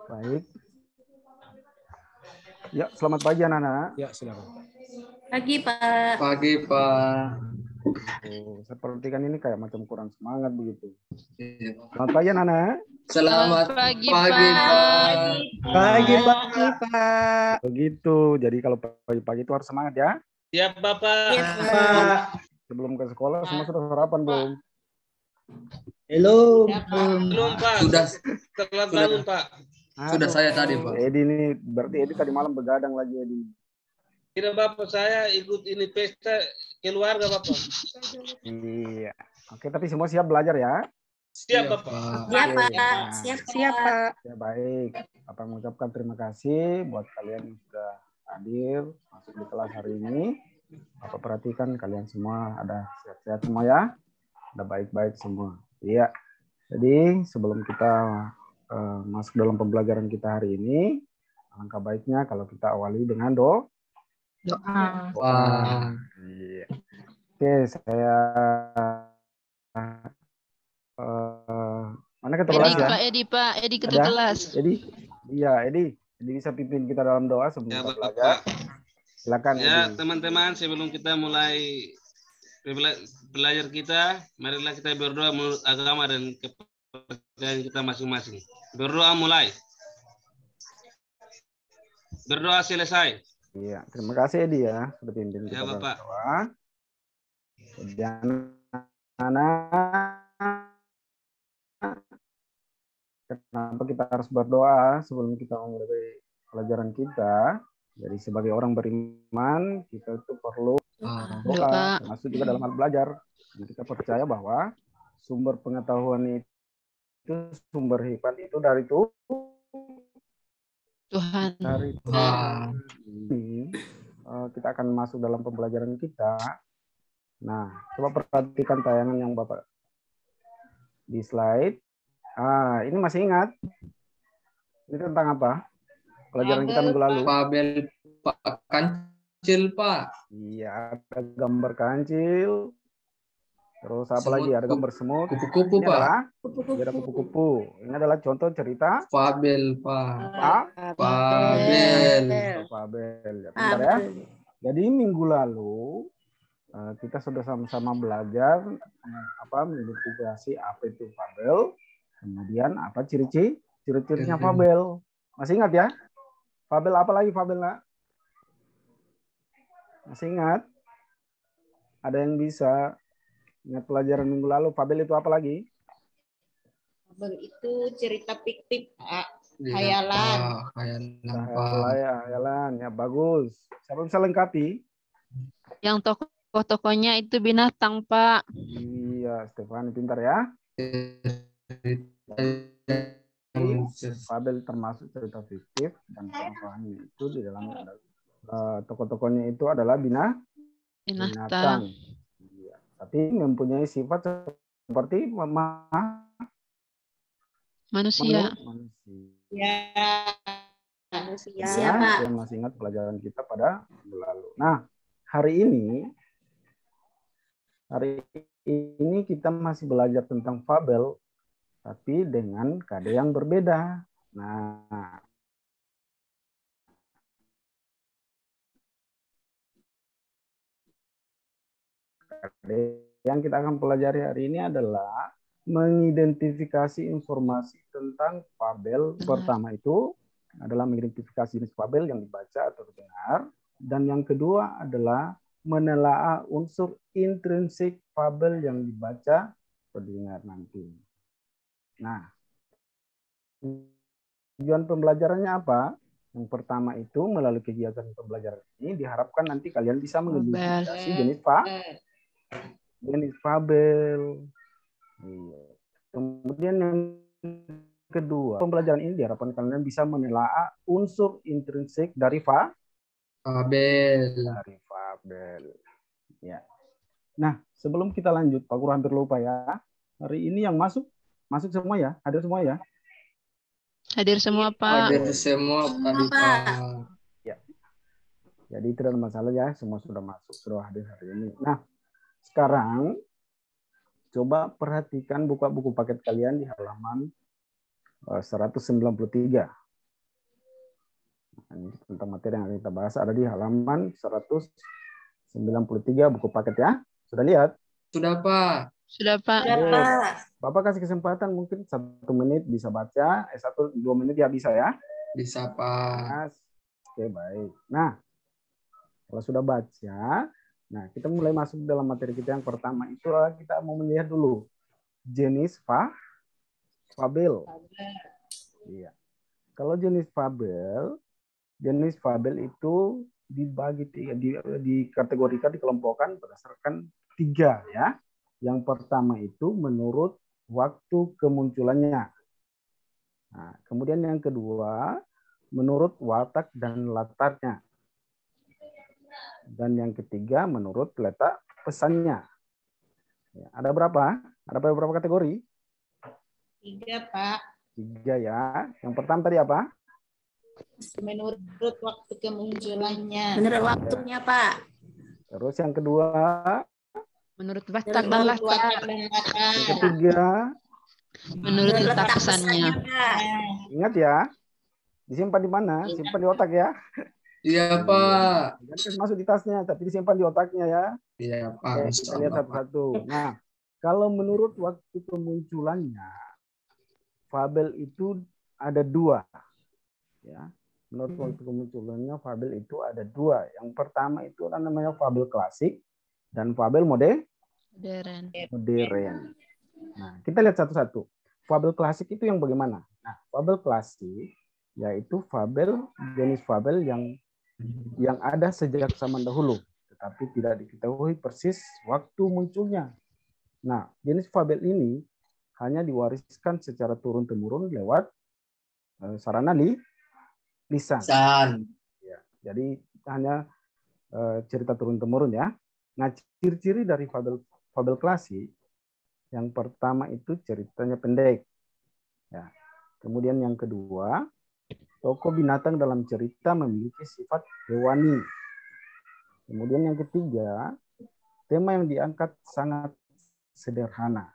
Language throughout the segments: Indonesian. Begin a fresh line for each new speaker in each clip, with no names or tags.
Baik. Ya, selamat pagi anak-anak.
Ya, silakan.
Pagi, Pak.
Pagi, Pak.
Seperti kan ini kayak macam kurang semangat begitu. Selamat pagi anak-anak.
Selamat pagi, Pak.
Pagi, Pak.
Begitu. Jadi kalau pagi-pagi itu harus semangat ya.
Siap, Bapak.
Iya, Pak.
Sebelum ke sekolah semua sudah sarapan belum?
Hello.
Belum, Pak.
Sudah.
Telat bangun, Pak.
Sudah saya tadi, Pak.
Edi ini berarti Edi tadi malam begadang lagi Edi.
Tidak, Bapak. Saya ikut ini pesta keluarga, Bapak.
Iya. Oke, tapi semua siap belajar ya?
Siap, Bapak.
Siap, Pak.
Nah,
Siap, Pak.
ya baik. Bapak mengucapkan terima kasih buat kalian yang sudah hadir masuk di kelas hari ini. Bapak perhatikan kalian semua ada sehat-sehat semua ya, ada baik-baik semua. Iya. Jadi sebelum kita masuk dalam pembelajaran kita hari ini, alangkah baiknya kalau kita awali dengan doa. Iya. Oke, saya mana ketua kelas ya?
Edi ketua kelas.
Edi, iya Edi bisa pimpin kita dalam doa sebelum
Ya,
kita
Bapak.
belajar. Silakan
Ya,
Edi.
teman-teman, sebelum kita mulai belajar kita, marilah kita berdoa menurut agama dan kepercayaan kita masing-masing. Berdoa mulai. Berdoa selesai.
Iya, terima kasih Edi ya sudah pimpin kita
Ya,
dalam
Bapak.
doa. Dan anak, kenapa kita harus berdoa sebelum kita memulai pelajaran kita? Jadi sebagai orang beriman, kita itu perlu doa, termasuk juga dalam hal belajar. Dan kita percaya bahwa sumber pengetahuan itu, sumber hikmat itu dari
Tuhan.
Dari Tuhan. Ini kita akan masuk dalam pembelajaran kita. Nah, coba perhatikan tayangan yang Bapak di slide. Ini masih ingat? Ini tentang apa? Pelajaran kita minggu lalu.
Fabel Pak Kancil, Pak.
Iya, ada gambar kancil. Terus apa
Semut,
lagi? Ada gambar semut.
Kupu-kupu,
Ini
Pak.
adalah ada kupu-kupu. Ini adalah contoh cerita
Fabel, Pak.
Fabel.
Fabel.
Ya, bentar ya. Jadi minggu lalu kita sudah sama-sama belajar mengidentifikasi apa itu fabel, kemudian apa ciri-cirinya fabel. Masih ingat ya? Fabel apa lagi fabel, nak? Masih ingat? Ada yang bisa ingat pelajaran minggu lalu? Fabel itu apa lagi?
Fabel itu cerita fiktif, Pak.
Iya,
Hayalan.
Pak. Hayalan, Pak.
Hayalan, ya bagus. Siapa bisa lengkapi?
Yang tokoh-tokohnya itu binatang, Pak.
Iya, Stefani pintar ya. Fabel termasuk cerita fiktif dan tokohnya itu di dalam tokoh-tokohnya itu adalah binatang. Iya. Tapi mempunyai sifat seperti
Manusia.
Ya.
Siapa? Yang masih ingat pelajaran kita pada minggu lalu. Nah, hari ini kita masih belajar tentang fabel, tapi dengan kade yang berbeda. Nah, kade yang kita akan pelajari hari ini adalah mengidentifikasi informasi tentang fabel. Pertama itu adalah mengidentifikasi jenis fabel yang dibaca atau didengar. Dan yang kedua adalah menelaah unsur intrinsik fabel yang dibaca atau didengar nanti. Nah, tujuan pembelajarannya apa? Yang pertama itu melalui kegiatan pembelajaran ini diharapkan nanti kalian bisa mengidentifikasi jenis fabel. Kemudian yang kedua, pembelajaran ini diharapkan kalian bisa menelaah unsur intrinsik dari fabel. Ya. Nah, sebelum kita lanjut, Pak Guru hampir lupa ya. Hari ini yang masuk semua ya? Hadir semua ya?
Hadir semua, Pak.
Hadir semua, Pak.
Ya. Jadi tidak ada masalah ya, semua sudah masuk, sudah hadir hari ini. Nah, sekarang coba perhatikan buka buku paket kalian di halaman 193. Nah, ini tentang materi yang akan kita bahas ada di halaman 193 buku paket ya. Sudah lihat?
Sudah, Pak.
Sudah, Pak.
Sudah,
Oke.
Pak.
Bapak kasih kesempatan mungkin 1 menit bisa baca, 1-2 menit ya bisa ya.
Bisa, Pak.
Mas. Oke, baik. Nah, kalau sudah baca, nah kita mulai masuk dalam materi kita yang pertama. Itu kita mau melihat dulu jenis fabel. Iya. Kalau jenis fabel itu dibagi dikategorikan, dikelompokkan berdasarkan 3 ya. Yang pertama itu menurut waktu kemunculannya. Nah, kemudian yang kedua menurut watak dan latarnya. Dan yang ketiga menurut letak pesannya. Ya, ada berapa? Ada beberapa kategori?
3, Pak.
3 ya. Yang pertama tadi apa?
Menurut waktu kemunculannya. Menurut waktunya, Pak.
Terus yang kedua,
Menurut watak dan latar.
yang ketiga,
Menurut letak pesannya.
ingat ya, disimpan di mana? Simpan di otak ya.
Iya, Pak.
Jangan kasih masuk di tasnya, tapi disimpan di otaknya ya.
Iya, Pak.
Oke,
Insya
kita lihat
Allah, Pak.
satu-satu. Nah, kalau menurut waktu kemunculannya, fabel itu ada 2. Ya. Menurut waktu kemunculannya, fabel itu ada 2. Yang pertama itu namanya fabel klasik dan fabel modern. Nah, kita lihat satu-satu. Fabel klasik itu yang bagaimana? Nah, fabel klasik yaitu jenis fabel yang ada sejak zaman dahulu, tetapi tidak diketahui persis waktu munculnya. Nah, jenis fabel ini hanya diwariskan secara turun-temurun lewat sarana lisan. Ya, jadi hanya cerita turun-temurun ya. Nah, ciri-ciri dari fabel klasik yang pertama itu ceritanya pendek. Ya. Kemudian yang kedua, tokoh binatang dalam cerita memiliki sifat hewani. Kemudian yang ketiga, tema yang diangkat sangat sederhana.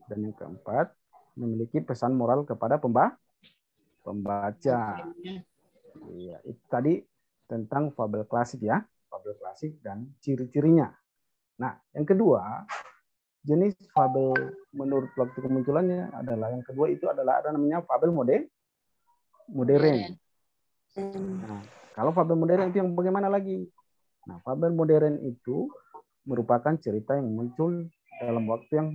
Dan yang keempat, memiliki pesan moral kepada pembaca. Iya, itu tadi tentang fabel klasik ya, fabel klasik dan ciri-cirinya. Nah, yang kedua, jenis fabel menurut waktu kemunculannya adalah yang kedua itu adalah ada namanya fabel modern. Nah, kalau fabel modern itu yang bagaimana lagi? Nah, fabel modern itu merupakan cerita yang muncul dalam waktu yang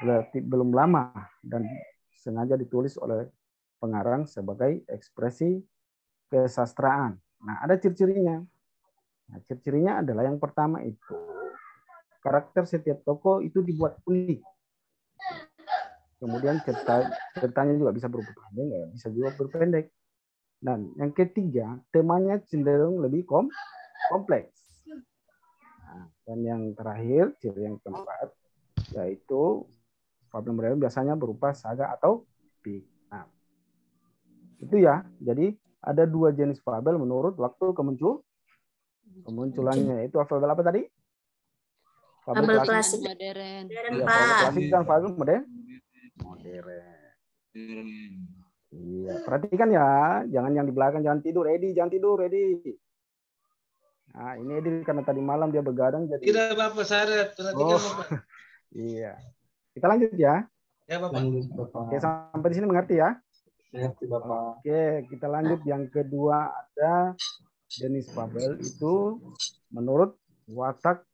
relatif belum lama dan sengaja ditulis oleh pengarang sebagai ekspresi kesastraan. Nah, ada ciri-cirinya. Nah, ciri-cirinya adalah yang pertama itu karakter setiap tokoh itu dibuat unik. Kemudian ceritanya juga bisa berupa panjang, ya, bisa juga berpendek. Dan yang ketiga, temanya cenderung lebih kompleks. Nah, dan yang terakhir, ciri yang keempat, yaitu fabel modern biasanya berupa saga atau epic. Nah, itu ya. Jadi ada 2 jenis fabel menurut waktu kemunculannya. Itu fabel apa tadi?
Fabel klasik.
Modern.
Ya, fabel klasik dan fabel modern. Iya, perhatikan ya, jangan yang di belakang, jangan tidur, ready. Nah, ini Edi karena tadi malam dia begadang jadi.
Tidak Bapak, saya perhatikan Bapak.
Iya. Kita lanjut ya.
Ya Bapak.
Oke, sampai di sini mengerti ya?
Mengerti, Bapak.
Oke, kita lanjut yang kedua ada jenis fabel itu menurut watak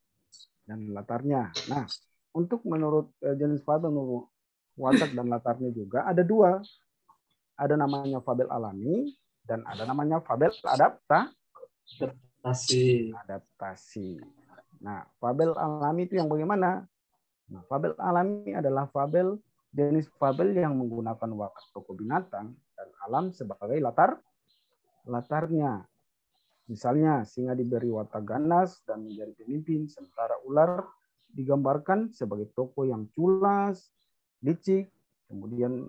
dan latarnya. Nah, untuk menurut jenis fabel menurut watak dan latarnya juga ada 2. Ada namanya fabel alami dan ada namanya fabel adaptasi. Nah, fabel alami itu yang bagaimana? Nah, fabel alami adalah jenis fabel yang menggunakan watak tokoh binatang dan alam sebagai latarnya. Misalnya, singa diberi watak ganas dan menjadi pemimpin, sementara ular digambarkan sebagai tokoh yang culas, licik, kemudian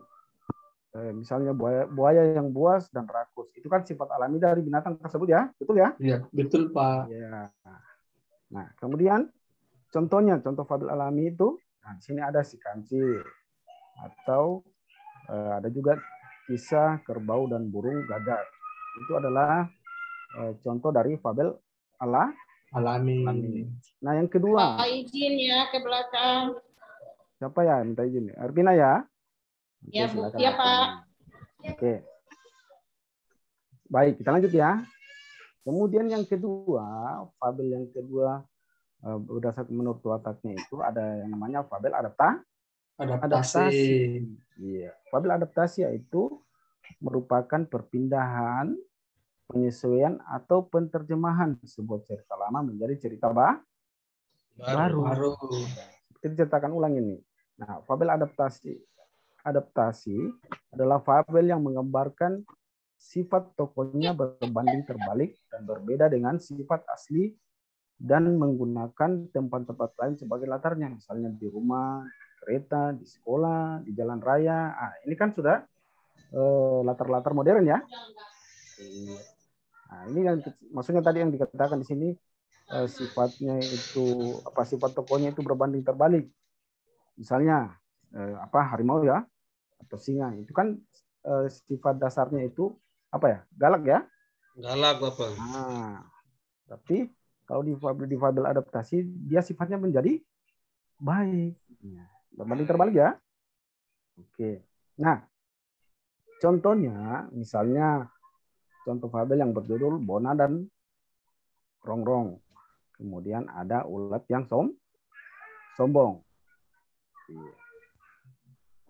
misalnya buaya yang buas dan rakus. Itu kan sifat alami dari binatang tersebut ya, betul ya?
Iya, betul Pak.
Ya. Nah, kemudian contoh fabel alami itu, nah di sini ada si kancil atau Ada juga kisah kerbau dan burung gagak. Itu adalah contoh dari fabel
alami.
Nah, yang kedua.
Izin ya ke belakang.
Siapa ya minta izin? Arvina ya?
Ya,
Oke,
Bu. Ya, Pak.
Oke. Baik, kita lanjut ya. Kemudian yang kedua, fabel yang kedua berdasarkan menurut wataknya itu ada yang namanya fabel adaptasi. Iya. Fabel adaptasi yaitu merupakan perpindahan, penyesuaian atau penerjemahan sebuah cerita lama menjadi cerita baru. Seperti diceritakan ulang ini. Nah, fabel adaptasi adalah fabel yang menggambarkan sifat tokohnya berbanding terbalik dan berbeda dengan sifat asli dan menggunakan tempat-tempat lain sebagai latarnya, misalnya di rumah, kereta, di sekolah, di jalan raya. Ini kan sudah latar-latar modern ya. Nah, ini yang maksudnya tadi yang dikatakan di sini sifatnya itu sifat tokohnya itu berbanding terbalik. Misalnya harimau ya atau singa itu kan sifat dasarnya itu galak ya.
Galak Bapak.
Nah, tapi kalau di fabel adaptasi dia sifatnya menjadi baik. Berbanding terbalik ya. Oke. Nah, contohnya misalnya contoh fabel yang berjudul Bona dan Rongrong. Kemudian ada ulat yang sombong.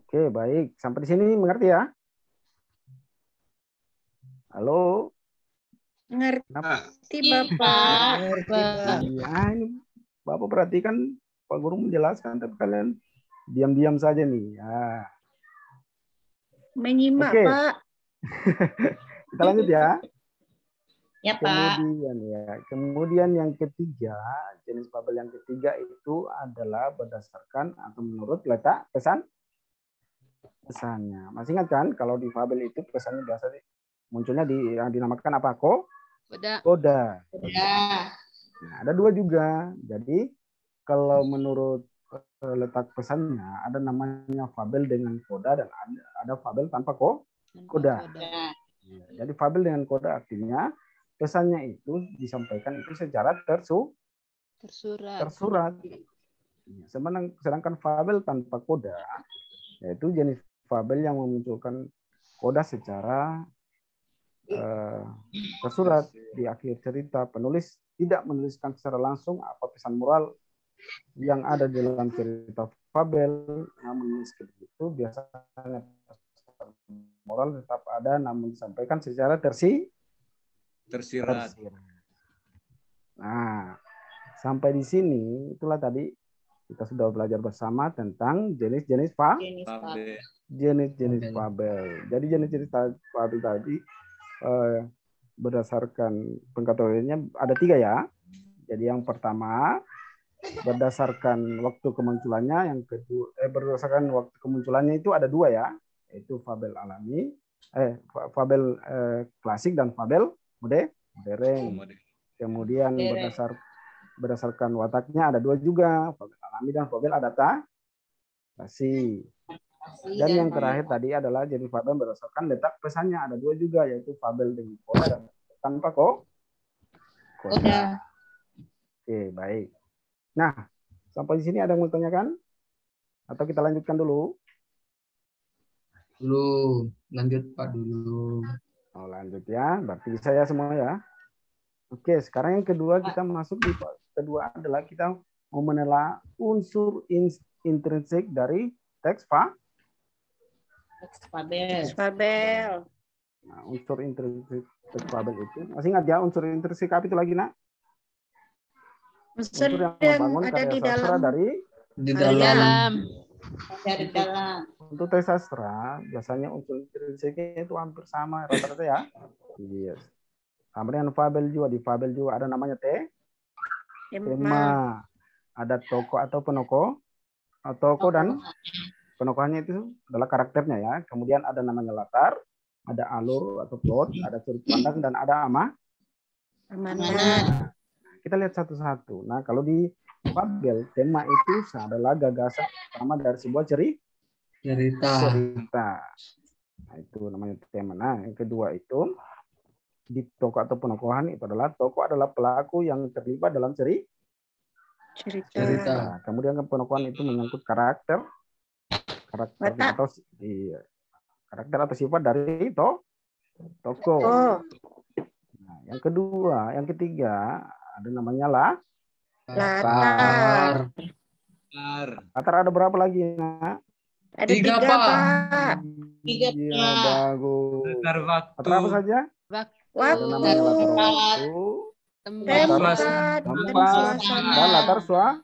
Oke, baik. Sampai di sini mengerti ya? Halo?
Ngerti, Bapak.
Ya, ini Bapak perhatikan Pak Guru menjelaskan, tapi kalian diam-diam saja nih. Ya.
Menyimak,
Oke.
Pak.
Kita lanjut ya.
Ya, Pak.
Kemudian yang ketiga, jenis fabel yang ketiga itu adalah berdasarkan atau menurut letak pesannya. Masih ingat kan kalau di fabel itu pesannya biasanya munculnya yang dinamakan apa? Koda.
Ya.
Nah, ada dua juga. Jadi kalau menurut letak pesannya ada namanya fabel dengan koda dan ada fabel tanpa koda. Jadi fabel dengan koda artinya pesannya itu disampaikan itu secara tersurat. Sedangkan fabel tanpa koda yaitu jenis fabel yang memunculkan koda secara tersurat di akhir cerita. Penulis tidak menuliskan secara langsung apa pesan moral yang ada di dalam cerita fabel, namun meski begitu biasanya pesan moral tetap ada namun disampaikan secara tersirat. Nah, sampai di sini itulah tadi kita sudah belajar bersama tentang jenis-jenis fabel. Jadi jenis-jenis fabel tadi berdasarkan pengkategoriannya ada 3 ya. Jadi yang pertama berdasarkan waktu kemunculannya, yang kedua berdasarkan waktu kemunculannya itu ada 2 ya, yaitu fabel alami, fabel klasik dan fabel modern. Kemudian berdasarkan wataknya ada 2 juga, fabel alami dan fabel adaptasi. Dan yang terakhir tadi adalah jenis fabel berdasarkan letak pesannya ada 2 juga, yaitu fabel dengan koda dan tanpa koda. Oke, baik. Nah, sampai di sini ada yang mau tanyakan? Atau kita lanjutkan dulu?
Lanjut Pak dulu.
Lanjut ya, berarti bisa ya semua ya. Oke, sekarang yang kedua kita masuk di kedua adalah kita mau menelaah unsur intrinsik dari teks
fabel.
Nah, unsur intrinsik teks fabel itu masih ingat ya unsur intrinsik apa itu lagi nak? Unsur yang membangun
ada
karya
di
sastra
dalam.
Di dalam.
Untuk teks sastra biasanya unsur intrinsiknya itu hampir sama rata-rata ya. Yes. Sama dengan fabel juga, di fabel juga ada namanya tema, ada tokoh atau penokoh, tokoh dan penokohannya itu adalah karakternya ya. Kemudian ada namanya latar, ada alur atau plot, ada sudut pandang dan ada amanat. Kita lihat satu-satu. Nah, kalau di fabel tema itu adalah gagasan pertama dari sebuah cerita. cerita. Nah, itu namanya tema. Nah, yang kedua itu di tokoh atau penokohan itu adalah tokoh adalah pelaku yang terlibat dalam cerita. Nah, kemudian penokohan itu menyangkut karakter atau karakter atau sifat dari tokoh. Nah, yang ketiga ada namanya latar. Latar ada berapa lagi? Nah?
Ada 3, Pak.
3,
Iya,
Pak.
bagus.
Latar waktu.
Latar apa saja?
Waktu,
Ada namanya latar waktu,
tempat,
dan latar suasana.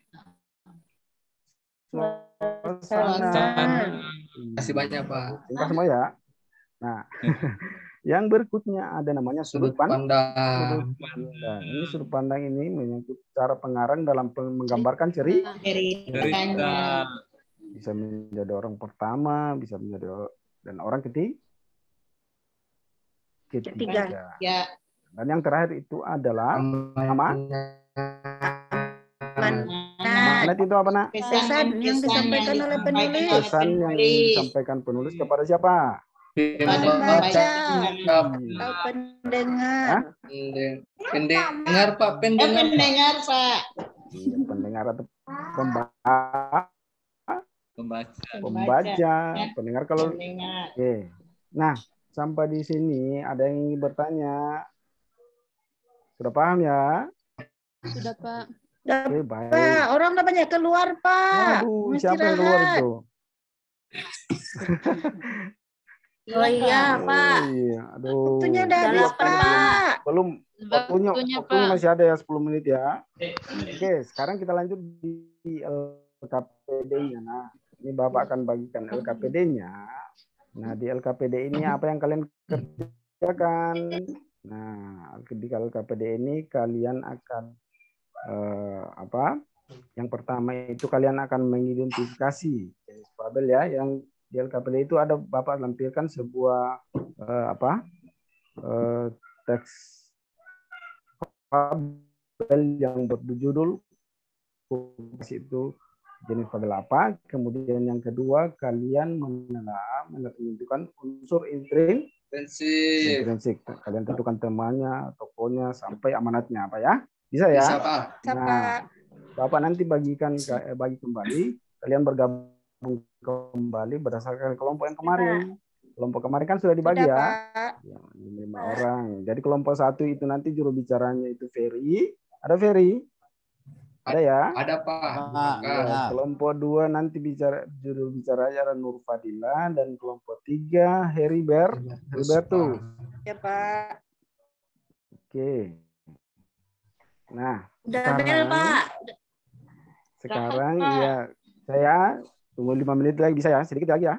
Kasih banyak, Pak.
Singkat semua ya. Nah, yang berikutnya ada namanya sudut pandang. Ini sudut pandang ini menyangkut cara pengarang dalam menggambarkan cerita. Bisa menjadi orang pertama, bisa menjadi dan orang ketiga.
Ya.
Dan yang terakhir itu adalah amanat itu apa, Nak?
Pesan yang disampaikan oleh penulis.
Pesan yang disampaikan penulis kepada siapa?
Pembaca atau pendengar.
Pendengar, Pak.
Pendengar, Pak.
Iya, pendengar atau
Pembaca.
Pendengar kalau.
Pendengar.
Oke. Nah, sampai di sini ada yang ingin bertanya. Sudah paham ya?
Sudah, Pak.
Oke, baik.
Pak, orang udah banyak keluar, Pak.
Waduh, siapa yang keluar itu?
Oh iya, Pak.
Oh, iya. Aduh.
Waktunya udah habis, Pak.
Belum. Waktunya
Pak.
masih ada ya 10 menit ya. Oke, sekarang kita lanjut di LKPD-nya. Nah, ini Bapak akan bagikan LKPD-nya. Nah, di LKPD ini apa yang kalian kerjakan? Nah, di LKPD ini kalian akan Yang pertama itu kalian akan mengidentifikasi jenis fabel ya. Yang di LKPD itu ada Bapak lampirkan sebuah teks fabel yang berjudul itu jenis fabel apa. Kemudian yang kedua kalian menentukan unsur intrinsik. Kalian tentukan temanya, tokonya, sampai amanatnya apa ya. Bisa ya?
Bisa, Pak.
Nah, Bapak nanti bagi kembali, kalian bergabung kembali berdasarkan kelompok yang kemarin. Kelompok kemarin kan sudah dibagi ya. Ya, 5 orang. Jadi kelompok 1 itu nanti juru bicaranya itu Ferry. Ada Ferry? Ada ya?
Ada, Pak.
Ya, kelompok 2 nanti juru bicaranya ada Nur Fadila, dan kelompok 3 Heriberto.
Ya, Pak.
Oke. Nah,
Udah bel, Pak.
Sekarang ya saya tunggu 5 menit lagi, bisa ya? Sedikit lagi ya.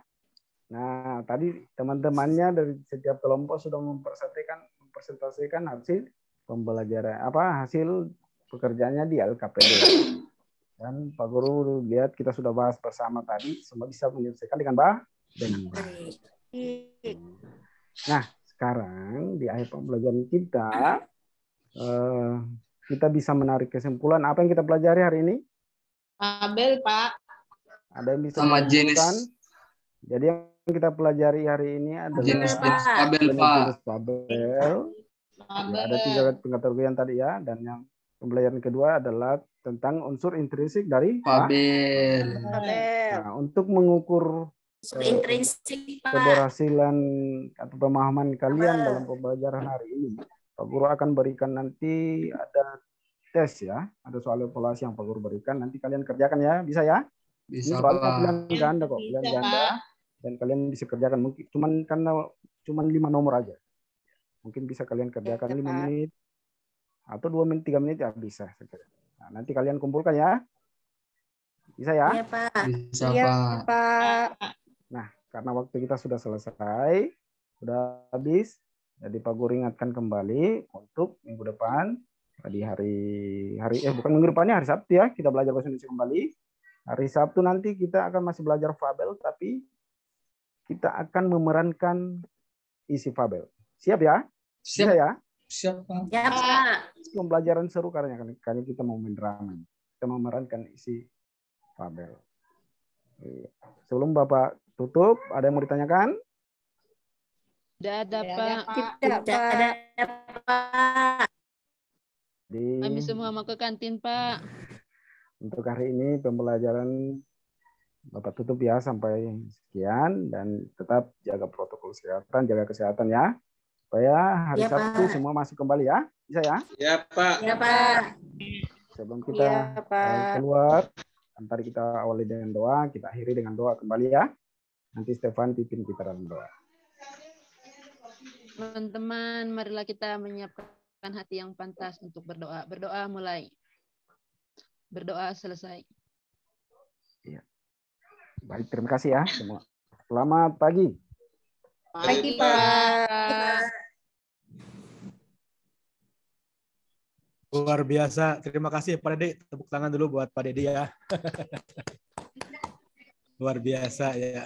Nah, tadi teman-temannya dari setiap kelompok sudah mempresentasikan hasil pembelajaran hasil pekerjaannya di LKPD. Dan Pak Guru lihat kita sudah bahas bersama tadi, semua bisa menyelesaikan dengan baik. Nah, sekarang di akhir pembelajaran kita bisa menarik kesimpulan apa yang kita pelajari hari ini?
Fabel, Pak.
Ada yang bisa
sama
menunjukkan?
jenis.
Jadi yang kita pelajari hari ini adalah
Jenis fabel, Pak.
Fabel. Ya, ada 3 pengkategorian tadi ya, dan yang pembelajaran kedua adalah tentang unsur intrinsik dari
fabel.
Nah, untuk mengukur
Intrinsik, Pak.
keberhasilan atau pemahaman kalian dalam pembelajaran hari ini, Pak Guru akan berikan nanti ada tes ya, ada soal evaluasi yang Pak Guru berikan, nanti kalian kerjakan ya, bisa ya?
Bisa,
Ini soalnya
Pak.
pilihan ganda kok, pilihan ganda, dan kalian bisa kerjakan mungkin karena 5 nomor aja, mungkin bisa kalian kerjakan 5 menit atau 2 menit 3 menit ya bisa. Nah, nanti kalian kumpulkan ya, bisa ya?
Iya, Pak.
Bisa,
Iya,
Pak.
Pak.
Nah, karena waktu kita sudah selesai, sudah habis, jadi Pak Guru ingatkan kembali untuk minggu depan di bukan minggu depannya, hari Sabtu ya, kita belajar bahasa Indonesia kembali. Hari Sabtu nanti kita akan masih belajar fabel, tapi kita akan memerankan isi fabel. Siap ya?
Siap.
Bisa ya?
Siap, Pak.
Ya, Pak.
Pembelajaran seru karena kita mau main drama. Kita memerankan isi fabel. Sebelum Bapak tutup. Ada yang mau ditanyakan?
Tidak ada,
Tidak ada,
Pak.
Pak.
Tidak ada, Pak.
Kami semua mau ke kantin, Pak.
Untuk hari ini pembelajaran Bapak tutup ya sampai sekian, dan tetap jaga protokol kesehatan, jaga kesehatan ya. Supaya hari
Ya,
Sabtu
Pak.
semua masuk kembali ya. Bisa ya?
Ya, Pak.
Ya, Pak.
Sebelum
Iya,
kita
Pak.
keluar, antara kita awali dengan doa, kita akhiri dengan doa kembali ya. Nanti Stefan pimpin kita dalam doa.
Teman-teman, marilah kita menyiapkan hati yang pantas untuk berdoa. Berdoa mulai. Berdoa selesai.
Baik, terima kasih ya semua. Selamat pagi.
Pagi, Pak.
Luar biasa. Terima kasih Pak Dede. Tepuk tangan dulu buat Pak Dede ya. Luar biasa ya.